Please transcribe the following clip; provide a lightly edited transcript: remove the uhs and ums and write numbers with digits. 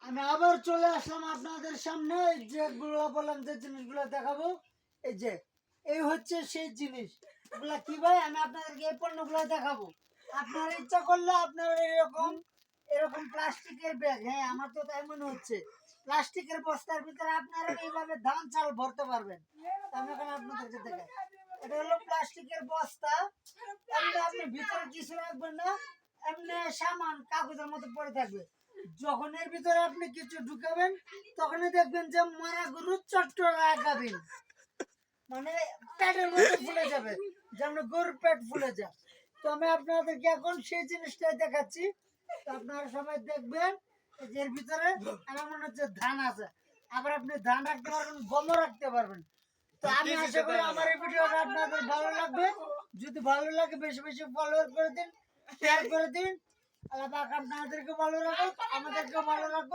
আমি আবার চলে আসলাম আপনাদের সামনে। যেগুলো বললাম যে জিনিসগুলো দেখাবো, এই যে এই হচ্ছে সেই জিনিস। এগুলা কি ভাই, আমি আপনাদেরকে এই পণ্যগুলো দেখাবো। আপনার ইচ্ছা করলে আপনারা এরকম এরকম প্লাস্টিকের ব্যাগ, হ্যাঁ আমার তো তাই মনে হচ্ছে, প্লাস্টিকের বস্তার ভিতরে আপনারা এইভাবে ধান চাল ভরতে পারবেন। আমি এখন আপনাদেরকে দেখাই। এটা হলো প্লাস্টিকের বস্তা। এমনি আপনি ভিতরে কিছু রাখবেন না, এমনি সামান কাগজের মতো পড়ে থাকবে। যখন এর ভিতরে আপনি কিছু ঢুকাবেন, তখনই দেখবেন যে মরা গরু চট্ট লাগাবেন, মানে পেটের মধ্যে ফুলে যাবে, যেমন গরুর পেট ফুলে যায়। তো আমি আপনাদেরকে এখন সেই জিনিসটাই দেখাচ্ছি। তো আপনারা সবাই দেখবেন যে এর ভিতরে আমার মনে হচ্ছে ধান আছে। আবার আপনি ধান রাখতে পারবেন, গমও রাখতে পারবেন। তো আমি আশা করি আমার এই ভিডিওটা আপনাদের ভালো লাগবে। যদি ভালো লাগে বেশি বেশি ফলোয়ার করে দিন, শেয়ার করে দিন। আল্লাহ পাক আপনাদেরকে ভালো রাখুক, আমাদেরকে ভালো রাখুক।